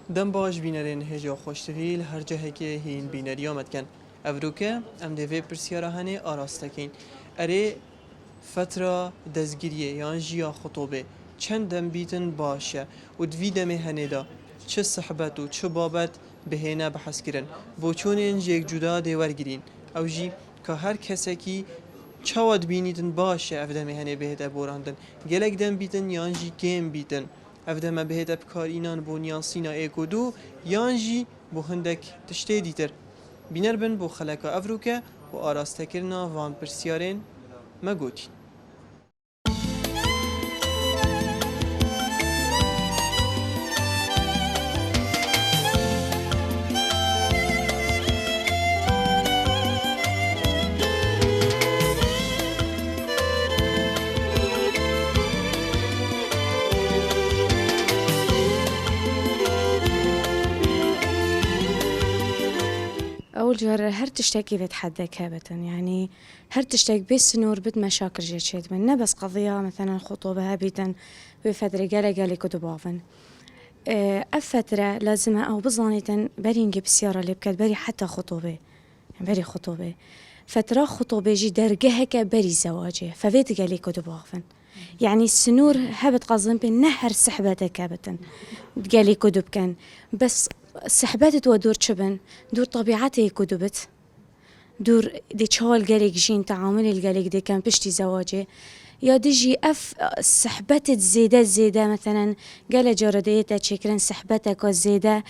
دم باش بینرین هجا خوشتگیل هر جهه که هین بینری آمد کن افروکه ام دوی پرسیاره هنه آراستکین اره فتره دزگیریه یان جیا خطوبه چند دم بیتن باشه و دوی دمه هنه دا چه صحبت و چه بابت بهینه بحث کرن بوچون این یک جدا دیور گرین او جی که هر کسی کی چواد بینیدن باشه افدمه هنه بهت ابوراندن گلک دم بیتن یان جی گیم بیتن افدمه بهت ابکار اینان بو نیانسینا ایکودو یان جی بو هندک تشتی دیتر بینر بن بو خلکا افروکه و آراسته کرنا وان پرسیارین مگوتی أول جار هر تشتكي بتحدى كابتن يعني هر تشتكي بس نور بد مشاكل جيت من بس قضية مثلا خطوبة بيتن بفترة قالي كتبافن أفترة لازم أو بظنيتن بري نجيب السيارة اللي بكت بري حتى خطوبة يعني بري خطوبة فترة خطوبة جي درجها كبري زواجه فبيت قالي كتبافن يعني السنور هبت قصدن بنهر سحبتك كابتن قالي كدب كان بس سحبات ودور شبن دور طبيعتي كدبت دور دي تشال قالك جين تعامل القالك دي كان بشتي زواجي يا ديجي سحبات زيادة مثلا قال جرديتا شكرا سحبتك الزيادة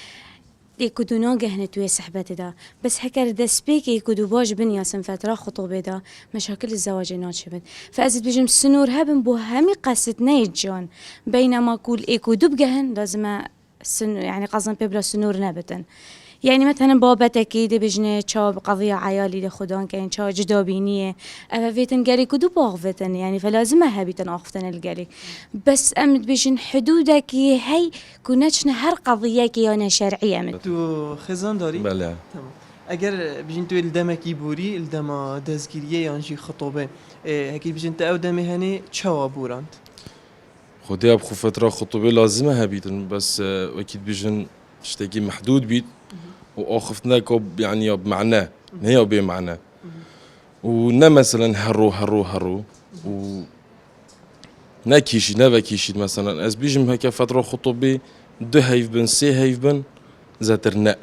يكدو ناقه توي سحبات دا بس هكر دا سبيك يكدو باج بن ياسم فترة خطوبة دا مشاكل الزواج ناتشبت فأزد بجم سنور هبن بو همي قصد نيجان بينما كل يكدو بجهن لازم يعني قصدن ببلا سنور نبتن يعني مثلا بابتك دي بجنة شاب قضية عيالي دي خدان كاين شاب جدابينية أفيتن قالي كدو باغفتن يعني فلازم هبيتن أخفتن القالي بس أمد بجن حدودك هي كونتش هر قضية كيانا شرعية أمد تو خزان داری؟ بله تمام اگر بجین تو الدم کی بوری الدم دزگیریه یانجی خطوبه هکی بجین تا او دم هنی چوا بورند خدي أبخو فترة خطوبة لازمة هبيتن بس أكيد بيجن تشتكي محدود بيت وأخفتنا كوب يعني بمعناه هي بمعناه ونا مثلا هرو و ناكيشي نافاكيشي مثلا أز بيجم هكا فترة خطوبة دو هيف بن سي هيف بن زاترنا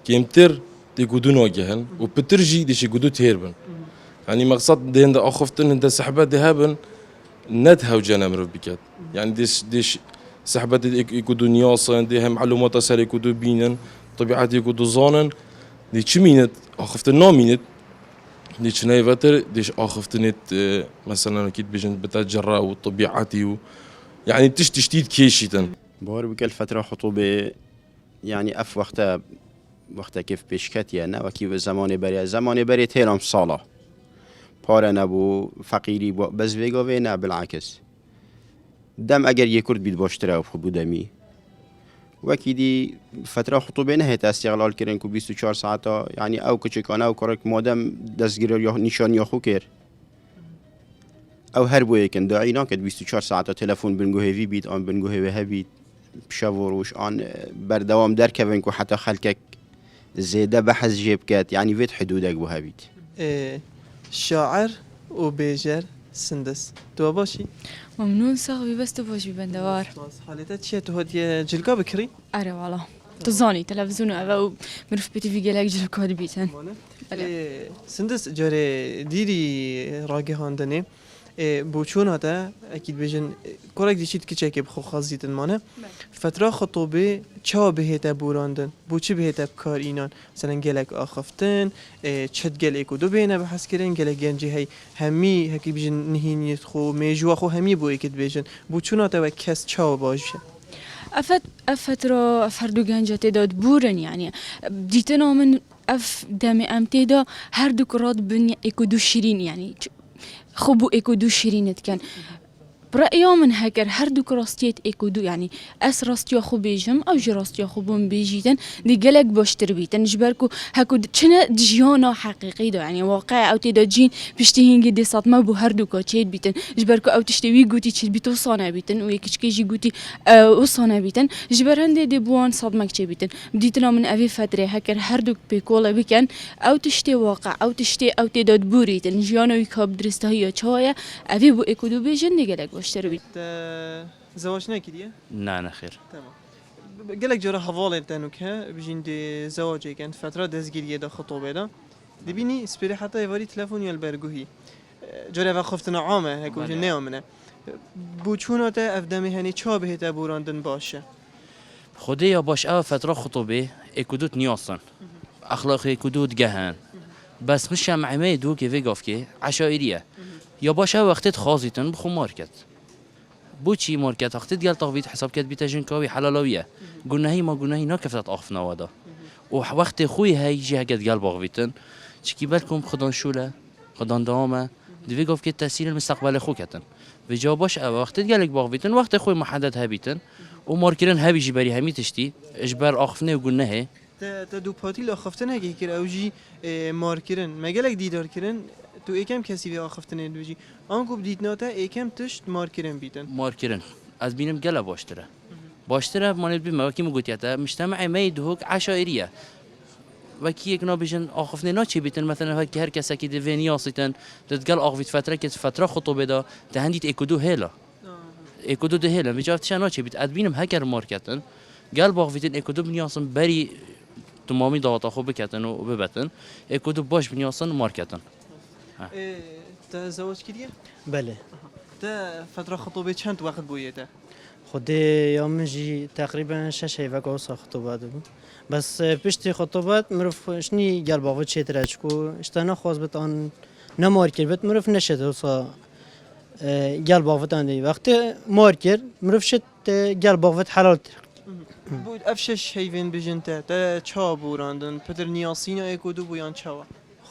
كيمتر تيقودون واجهن وبترجي ديش يقودو تهربن يعني مقصد دين دا أخفتن هندا سحبات دهابن ندها وجانا مرف بكات يعني ديش سحبات يكودو نياصن دي هم معلومات سر يكودو بينن طبيعات يكودو زانن دي تشمينت أخفتن نامينت دي تشنايفتر ديش أخفتنت مثلا أكيد بيجن بتجرى وطبيعتي يعني تشتيت كيشيتن بار بكل فترة خطوبة يعني أف وقتا كيف بيشكت يعني وكيف زمان بري تيرم صالة پاره نبو فقیری بس ویگاوی نه بالعکس دم اگر یک کرد بید باشتره و خوب بودمی وکی دی فتره خطوبه نه استقلال کردن که 24 ساعتا يعني او کچکانه او کارک مادم دستگیر یا نشان یا خو کر او هر بوی کن داعی نکد 24 ساعتا تلفن بنگوه وی بید آن بنگوه وی بید بشوروش آن بردوام در کبن که حتی خلکک زیده بحث جیب کد يعني وید حدودک بو هبید شاعر و بیجر سندس تو باشی؟ ممنون صاحبي بس تبوش ببندوار حالتها چیه تو هدیه جلگا بکری؟ أري والله تظاني تلفزيون أبا مرف بيتي في جلاك جل كود بيتن سندس جاره دیری راگه هاندنه بوچون هتا اكيد بيجن كورك ديشيت كيتشاكي بخو خازيتن مانه فتره خطوبه چا بهته بوراندن بو چی بهته بکار اینان مثلا گلک آخفتن چت گلک و دو بینه بحث کردن گلک گنجی هی همی هکی بيجن نهینیت خو میجوا خو همی بو اكيد بيجن بوچون هتا و کس چا باشه أفترة أفردو جانجة تداد بورن يعني بديتنا من دم أمتدا هر دكرات بني إكودو شيرين يعني خبو إكودو شيرين كان برأيي من هكر هر دو راستيت ايكودو يعني اس راستيا خو بيجم او جي راستيا خو بوم بيجيتن دي قلق باشتر بيتن جبركو هكو چنه دجيانا حقيقي دو يعني واقع او تيدا جين بشتهين دي صدمه بو هر دو كاچيت بيتن جبركو او تشتوي گوتي چيت بيتو صانه بيتن و يكيچكي جي گوتي او صانه بيتن جبر هندي دي بوان صدمه چي بيتن بديتنا من افي فتره هكر هر دو بيكولا بكن او تشتي واقع او تشتي او تيدا بوريتن جيانا يكاب درسته چايه افي بو ايكودو بيجن دي قلق باشتر بيتن زواج نکردیه؟ نه نخیر تمام گلک جرا حواله تنوک ها بجین دی زواجی کند فتره دزگیریه دا خطوبه دا دبینی اسپری حتی ایواری تلفونی البرگوهی جرا و خفتنا عامه هکو بجین نیامنه بوچونا تا افدمی هنی چا بهت ابوراندن باشه خودی یا باش او فتره خطوبه اکودوت نیاستن اخلاق اکودوت گهن بس مش معمه دو که وگاف که عشایریه یا باش او وقتت خازیتن بخو مارکت بوچی مارکت وقتت گل تاوید حساب کرد بیتجن کاوی حلالاویه گناهی ما گناهی نکفتت آخفنا وادا و وقت خوی هی جه گد گل باغویتن چکی بالکم خدان شوله خدان دامه دوی گفت که تاثیر المستقبل خو کتن و جا باش او وقتت گلک باغویتن وقت خوی محدد هبیتن و مارکرن هبی جبری همی تشتی اجبر آخفنه و گناهه تا دو پاتی لاخفتن هکی کر اوجی مارکرن مگلک دیدار کرن تو ایکم کسی به آخفتن دوجی آنکو بدید ناتا ایکم تشت مارکرن بیتن مارکرن از بینم گله باشتره مانید بیم وکی مگوتیتا مجتمع میدهوک عشایریه وکی یک نابیجن آخفنه نا چی بیتن مثلا که هر کسی که دوینی آسیتن دادگل آخوید فتره که فتره خطوبه دا دهندید اکودو هیلا اکودو ده هیلا میجافتش نا چی بیت از بینم هکر مارکتن گل باخویتن اکودو بنیاسن بری تمامی داتا خوب بکتن و ببتن اکودو باش بنیاسن مارکتن تا زواج کردیه؟ بله تا فتره خطوبه چند وقت بویته؟ خودی یا منجی تقریبا 6 هیوه واسه خطوبات بود بس پشت خطوبات مرف شنی گل باوت چه ترچکو اشتنا خواست بت آن نمار کرد بت مرف نشد واسه گل باوت آن وقتی مار کرد مرف شد گل باوت حلال بود افشش هیوین بجنته تا چا بوراندن پدر نیاسینا اکودو بویان چاوا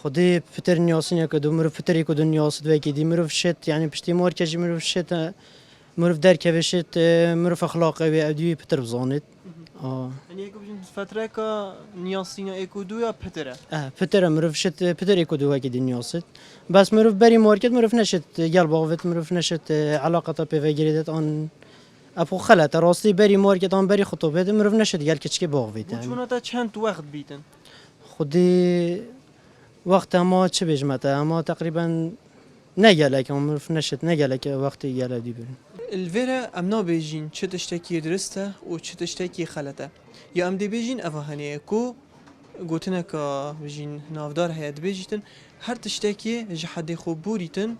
خودی پتر نیاسین یکدو مرف پتر یکدو نیاست و کدی مرف شد یعنی پشتی مار کجی مرف شد مرف در کشید مرف اخلاقی و ادوی پتر بزانید یعنی اکو بجن فتره که نیاسینا اکودو یا پتره؟ پتر مرف شد پتر یکدو و کدی نیاست بس مرف بری مارکت مرف نشد گل باوت مرف نشد علاقه تا پیوگیریدت آن ابو خلات راستی بری مارکت آن بری خطوبه مرف نشد گل کچکی باوت چون تا چند وقت بیتن؟ خودی وقت ما چه بجمته اما تقریبا نگلک مرف نشد نگلک وقتی گلدی بریم الفيرا ام نو بيجين چه تشتكي درسته و چه تشتكي خلته يا ام دي بيجين افهانيه كو گوتنه که بيجين نافدار هيد بيجيتن هر تشتكي جحد خبوريتن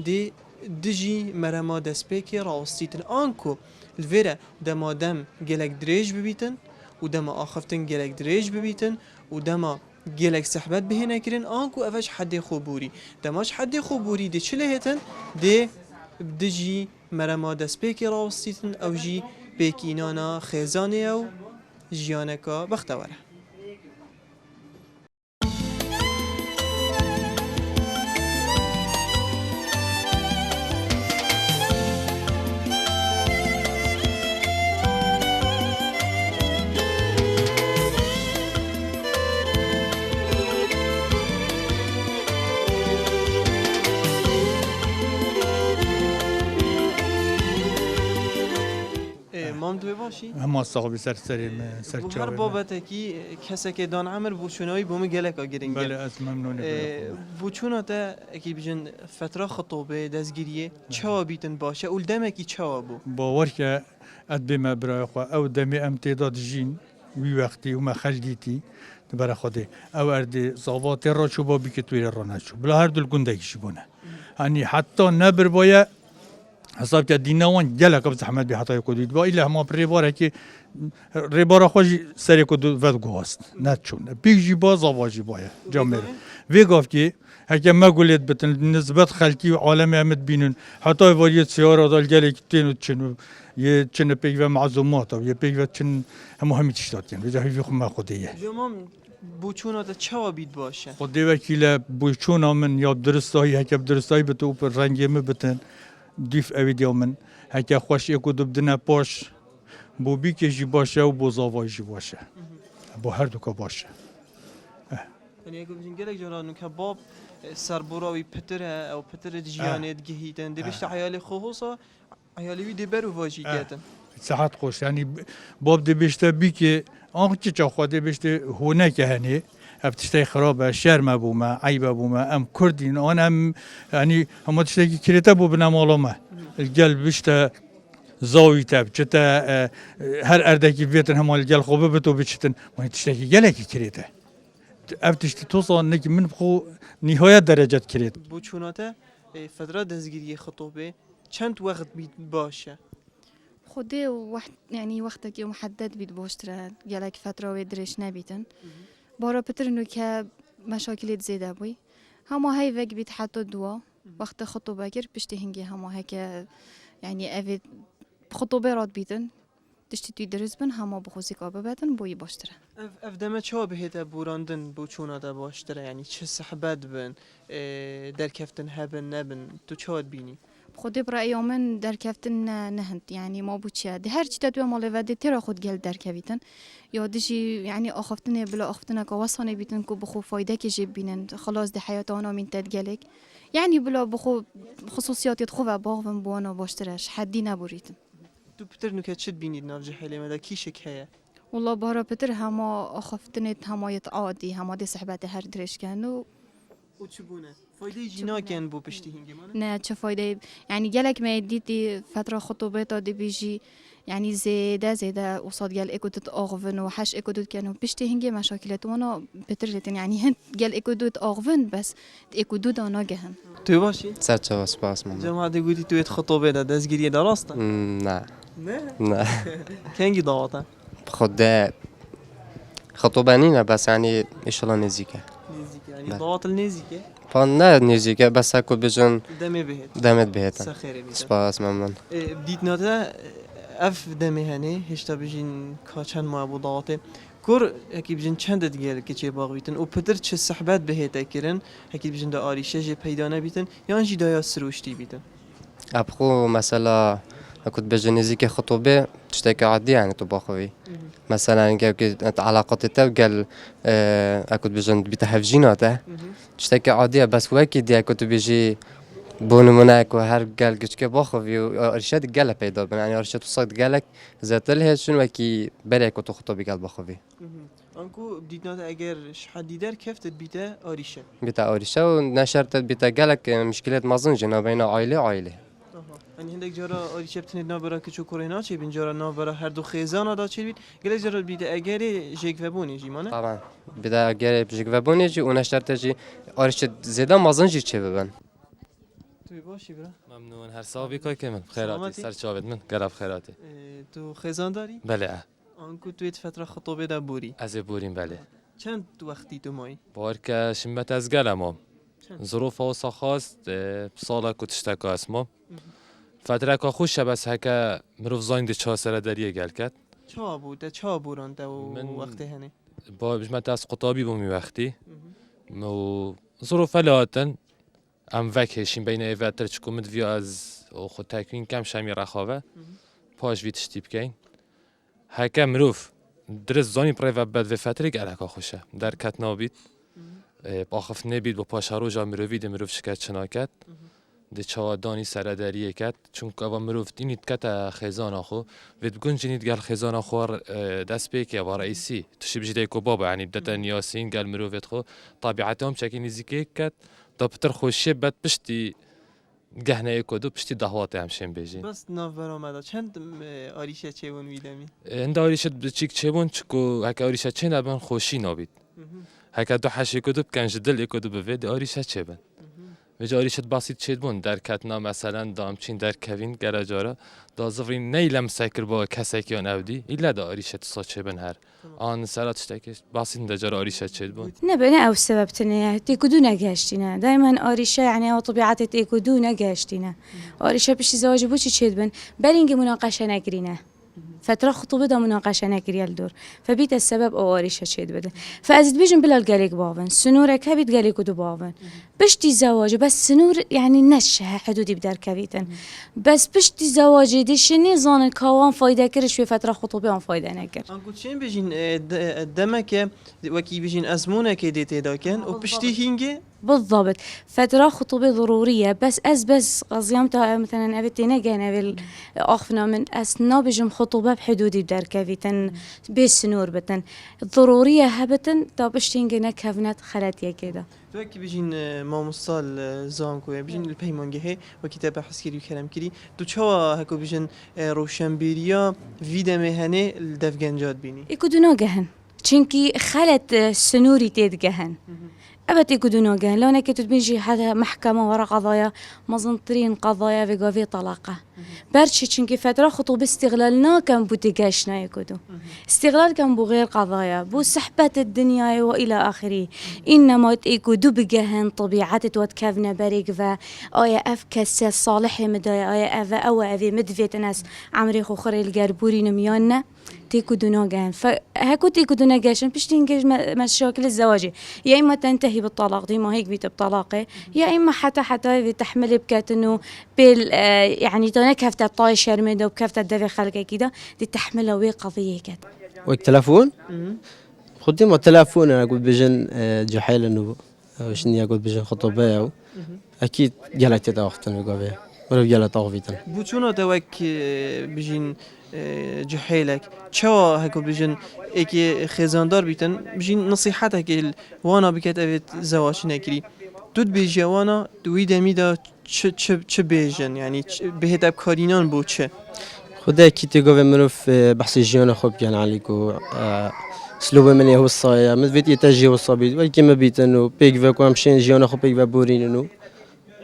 دي دجي مرما دسبيكي راوستيتن انكو الفيرا دما دم گلك دريج ببيتن و دما اخفتن گلك دريج ببيتن و دما گلک صحبت بهینه کرن آنکو افش حد خوبوری دماش حد خوبوری دی چله هتن دی بدجی مرما دست پیکی راوستیتن او جی پیکینانا خیزانه او جیانکا بختواره مام دوی باشی؟ هم صاحب سر بو هر بابته کی کسی که دان عمر بوچونایی بوم گلک آگرین بله از ممنون بوچونا تا اکی بجن فتره خطوبه دزگیریه چوا بیتن باشه اول دمه کی چوا بو باور که ادبی ما برای خو او دمی امتداد جین وی وقتی و ما خجدیتی برای خوده او ارد زاوات را چوبا بی که توی را نچو بلا هر دل گندگیشی بونه یعنی حتی نبر باید حساب که دینوان جلک اب زحمت به حتی کدید با ایله ما ریباره که ریباره خوش سری کد ود گوست نچون بیجی باز آواجی باید جامعه وی گفت که هکه ما گولید بتن نسبت خلکی و عالم امد بینن حتی واریت سیاره دال جلک تینو چنو یه چنه پیو معزومات و یه پیو چن همه تشتاتین و جایی خو ما خودیه جمام بوچونا تا چوا بید باشه خودی وکیل بوچونا من یا درستایی هکه درستایی به تو پر رنگی می بتن دیف اویدیو من هکه خوش یک دو بدنه پاش بو بیکشی باشه و بو زاوایشی باشه بو هر دو که باشه يعني يقول بجن قالك جرانو كباب سربراوي بتر او بتر دجيانات جهيتن دي بيشت عيالي خوصا عيالي وي دبرو واجي جاتن ساعت خوش یعنی باب دی بیشتر بی که آنچه چه خواهد بیشتر هونه که هنی افتشتای خرابه شرم بومه عیب بومه ام کردین آن ام یعنی همه تشتای که کریته بو بنامالامه الگل بیشتر زاوی تب چتا هر اردکی بیتن همه الگل خوبه بتو بیشتن ما تشتای که گله که کریته افتشتی توصل نکی من بخو نهایت درجات کرید بو چوناته فترة دزگیری خطوبه چند وقت بید باشه خودی وقت يعني وقتك يوم محدد بيت بوشتره جالك فترة ويدرش نبيتن بارا بتر انه که مشاكل زيادة بوي هما هاي وقت بيت حتى دوا وقت خطوبة كر بشتي هنگي هما هيك يعني افيد خطوبة راد بيتن تشتي توی درس بن هما بخوزی کابه بتن بوی باشتره اف دمه چا بهته بوراندن بو چوناته باشتره يعني چه صحبت بن در کفتن هبن نبن تو چاد بینی خودی برای من در کفتن نهند يعني ما بوچه ده هر چی تدوی مال وده ترا خود گل در کویتن یا دشی يعني آخفتنه بلا آخفتنه که وصانه بیتن که بخو فایده که جیب بینن خلاص ده حیات آنا من تدگلک يعني بلا بخو خصوصیات خوب باغم بوانا باشترش حدی نبوریتن تو پتر نو که چت بینید ناف جحیله مدا کیشک هيا والله بارا بتر هما آخفتنت هما يتعادي هما دي صحبات هر درش كانوا و چبونه فایده جینا کن بو پشتی هنگی مانه نه چه فايدة يعني جالك ما يديتي فترة خطوبتها دي بيجي يعني زيادة وصاد جال إيكو تتأغفن وحش إيكو دوت كانوا بيشتي هنجي مشاكلات وانا بترجتن يعني هن جال إيكو دوت أغفن بس إيكو دوت أنا جهن تو باشی سرچه سپاس ماما جماعه دی گویی توی خطوبه ده دزگیری دراسته نه نه نه کنگی دعوته خود خطوبه نینه بس يعني ایشالا نزیکه نزدیک يعني بله. دعوت النزدیکه پان نه نزیکه بس هکو بجن دمه بهت دمت بهتن سخیره میده سپاس ممنون بديت ناتا اف دمه هنه هشتا بجين كاچن ما ابو دعوته كور هكي بجين چند ديال كيچي باغ بيتن او پدر چه صحبت بهتا كرن هكي بجين دا آريشه جي پیدا نبيتن يان جي دايا سروشتي بيتن ابخو مثلا هكو بجن نزیکه خطوبه تشتكي عادي يعني تو باخوي مثلا علاقات تو قال اكو بجن بتهفجيناته تشتكي عاديه بس وكي دي اكو بيجي بونمونك وهر قال كشكي باخوي ارشاد قال پیدا بن يعني ارشاد صاد قالك ذات له شنو كي بريك تو خطوبه قال باخوي انكو بديت ناتا اگر حد در كفتت بيتا آريشه بتا اوريشا ونشرت بتا قالك مشكلات مازن جنا بين عائله يعني هندك جارا آريشه بتنید نابرا كچو كورينا چي بين جارا نابرا هر دو خيزانا دا چي بيت گله جارا بيتا اگر جيك وبوني جي مانه طبعا بدا قال بجيك وبونيجي ونشرت جي ارشاد زيدا مازن جي چه ببن توي باشي برا ممنون هر صاحبی که من خیراتی سلامتی؟ سر چاوید من گراب خیراتی تو خيزان داري بله انكو تويت فتره خطوبه دا بوري از بوریم بله چند وقتی تو مای بارکه شمت از گلم ظروف اوسا خواست سالا کتشتکا اسمم فتره که خوش بس هکه مروف زاین چه سر دریه گل کرد چا بود چا بورانده و من- وقتی هنه با بجمت از قطابی بومی وقتی و ظروف لاتن ام وکهشیم بین ایواتر چکو مدوی از او خود تکوین کم شمی رخاوه پاش وی تشتیب کن هکه مروف درست زانی پره و بد و فتره گل هکا خوشه در کت نابید باخف نبید با پاش هرو جا مروفی ده مروف شکت چناکت ده چاودانی سردریه کت چون که با مروف دینید کت خیزان آخو وید بگون جنید گل خیزان آخو دست بیکی با رئیسی تشی بجیده کو بابا یعنی بدتا نیاسین گل مروفت خو طبیعت هم چکی نزیکه کت دا پتر خوشی بد پشتی گهنه ایکو دو پشتی دهوات همشین بیجی بس ناف برآمده چند آریشه چه بون ویدمی اند آریشت بچیک چه بون چکو هک آریشت چه نبن خوشی نابید هک دو حشی کدوب کنج دل کدوب بوید آریشت چه بن وجه آریشت باسیت چه بون در کتنا مثلا دامچین در کوین گرجارا دا زفرین نیلم سکر با کسی که اودی ایلا دا آریشت سا چه بن هر آن سرات شتکش باسیت دجار آریشت چه بون نبنا أو السبب تنيا تيكودو نجاشتنا دائما أريشة يعني أو طبيعة تيكودو نجاشتنا أريشة بش زواج بوشي تشدبن بلينج مناقشة نجرينا فترة خطوبة دا مناقشة نكري الدور فبيت السبب أواريش هشيد بده فأزد بيجن بلا القاليك بافن سنورك هبيت قاليك ودو بافن بشتي زواج بس سنور يعني نشها حدودي بدار كبيتن بس بشتي زواج دي شني زان كوان فايدة كرش في فترة خطوبة عن فايدة نكر انكو تشين بيجين دمك وكي بيجين ازمونك ديتي دا كان وبشتي هينجي بالضبط فترة خطوبة ضرورية بس قصيامتها مثلا أبتنا جانا أخفنا من أسنا بجم خطوبة بحدودي بدار كافيتن بالسنور بتن ضرورية هبتن طابشتين جنا كافنات خلاتيا كده وكي بيجين ما مصال زانكو بيجين البيمانجي هي وكتاب حسكري وكلام كري تو تشوا هكو بيجين روشنبيريا فيدا مهنه الدفجنجات بيني يكودونا جهن چنكي خلت سنوري تيد جهن أبد يقولون جهن لو أنا كنت بنجي هذا محكمة ورا قضايا مزنطرين قضايا في قضية طلاقة برشة چنكي فترة خطوبة استغلالنا كان بوتجاشنا يقولوا استغلال كان بغير قضايا بو سحبة الدنيا وإلى آخره إنما يقولوا بجهن طبيعة توتكفنا بريق آية أف كسي صالح مدايا آية أف أو أفي مدفيت ناس عمري خوري الجربوري نميانا تيكودونا جان فهكو تيكودونا جاشن باش تنجز مشاكل الزواج يا اما تنتهي بالطلاق دي ما هيك بيت بطلاقه يا اما حتى تحمل بكات انه بال يعني تونك هفته طايش شرمده وبكفته دفي خلقه كده دي تحملها وي قضيه كده والتلفون خدي ما التلفون انا اقول بيجن جحيل انه شنو اقول بيجن خطوبه اكيد جلت تدا وقت نقول ولا جلت طاوفيتن بوتونا دوك بيجين جحيلك شو هكو بيجن اكي خزاندار بيتن بيجين نصيحتك وانا بكت افت زواج نكري دود بيجي وانا دويد ميدا چه بيجن يعني بهت ابكارينان بو چه خدا كي تقول منوف بحث جيونا خوب كان عليكو اسلوب من هو الصايا مدفيت يتجي والصبي ولكن ما بيتنو بيك فاكو امشين جيونا خوب بيك بورينو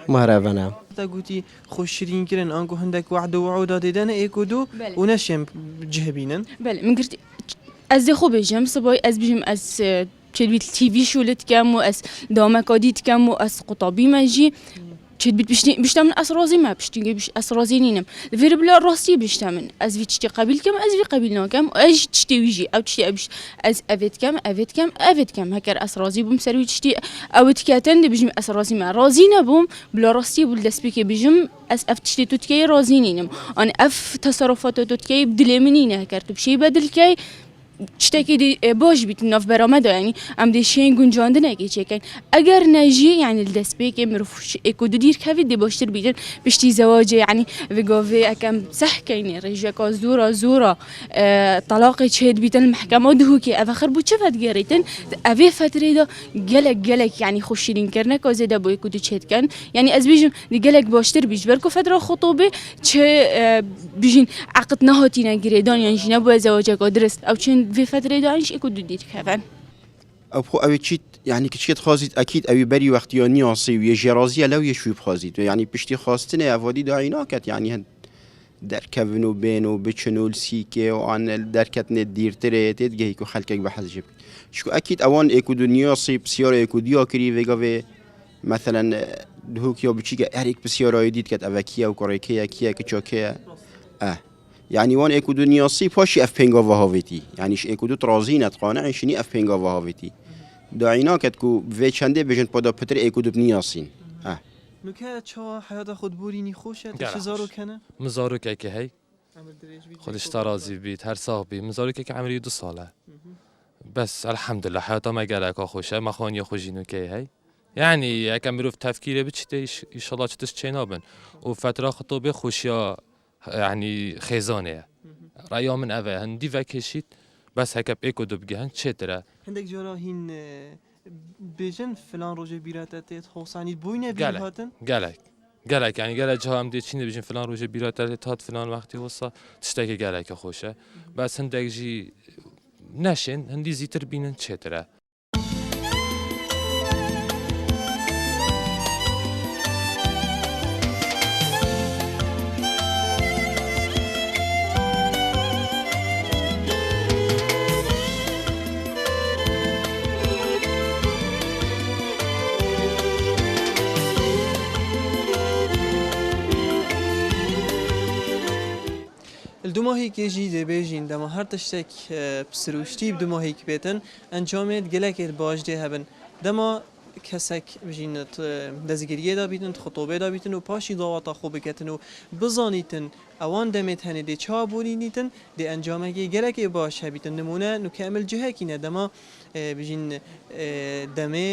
مهربنا تقولي خوشرين كرن انكو هندك وعد وعودا ديدن ايكودو ونشم جهبينن بله من قلت از خو بجم صباي از بجم از تشبيت تي في شولت كم واس دامكاديت كم واس قطابي ماجي تشبيت بشتمن اسرازي ما بشتي بش اسرازي نينم فير بلا راسي بشتمن از في تشتي قبيل كم از في قبيلنا كم اج تشتي ويجي او تشتي ابش از افيت كم هكر اسرازي بوم سروي تشتي او تكاتن بجم اسرازي ما رازينا بوم بلا راسي بول دسبيكي بجم اس اف تشتي توتكي رازينينم انا اف تصرفات توتكي بدل منينه هكر بشي بدل كي تشتكي دي باش بيت ناف برامده يعني ام دي شين گنجاندنه کی چکن اگر نجی يعني الدسبيك مرفوش اكو دير كافي دي باشتر بيدن بشتي زواج يعني فيغوفي اكم صح كاين رجاكا زورا طلاق تشهد بيت المحكمه دهوكي افخر بو چفت گريتن افي فتره دا گلك يعني خوشين كرنا كو زيدا بو اكو تشهد كان يعني از بيجم دي گلك باشتر بيج بركو فتره خطوبه چه بيجين عقد نهاتينا گريدان يعني نبو زواجك درست او چن في فترة دانش يكون دير كمان. أو تشيت يعني كشيت خازيت أكيد أو بري وقت يانيانسي ويجي رازية لو يشوي بخازيت يعني بشتي خاستنا أفادي داعيناكت يعني هن دركبنو بينو بتشنو السيكة وعن دركتنا الدير تريتت جهيكو خلكك بحزجب. شو أكيد أوان إيكو دنياسي بسيارة إيكو دياكري فيجا مثلا دهوك يا بتشيجا أريك بسيارة يديد كت أفكيا وكوريكيا كيا كتشوكيا يعني وان اكو دنيا سي باشي اف بينغا وهاويتي يعني ش اكو دو ترازين قانع شني اف بينغا وهاويتي داعينا كتكو في چنده بجن پدا پتر اكو دنيا سين نوكا چا حياة خود بوريني خوشه تشزارو كنه مزارو كي هي خودش ترازي بيت هر صاحبي مزارو كي عمري 2 ساله بس الحمد لله حياته ما قالك خوشه ما خوني خوجينو كي هي يعني كم بروف تفكيره بتشتيش ان شاء الله تشتينابن وفتره خطوبه خوشيا يعني خيزانه رأيهم من أبا هندي فاكشيت بس هكا بإيكو دبجهن شترة عندك جراهين بيجن فلان روجي بيراتات خوصاني بوينه بيهاتن قالك يعني قالك جها أمدي تشيني بيجن فلان روجي بيراتات هات فلان وقتي وصا تشتكي قالك خوشه بس هندك جي ناشن هندي زيتر بينن شترة الدو ماهی که جی ده بیجین دما هر تشتک سروشتی دو ماهی که بیتن انجامید گلکت باش ده هبن دما کسک بجین دزگریه دا بیتن خطوبه دا بیتن و پاشی دواتا خوب کتن و بزانیتن اوان دمت هنه ده چا بورینیتن ده انجامه گلک باش هبیتن نمونه نو کامل جهه کینه دما بجین دمه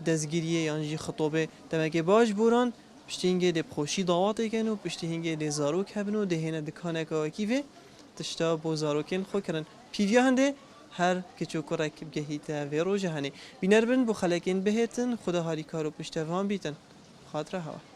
دزگریه یانجی خطوبه دمه باش بوران پشتی هنگه ده بخوشی دواتی کن و پشتی هنگه ده زاروک هبن و ده هنه دکانه که کیوه تشتا بو زاروکن خو کرن پیویا هنده هر کچو کرک بگهیته و رو جهانی بینر بن بو خلکین بهتن خدا هاری کارو پشت وان بیتن خاطره هوا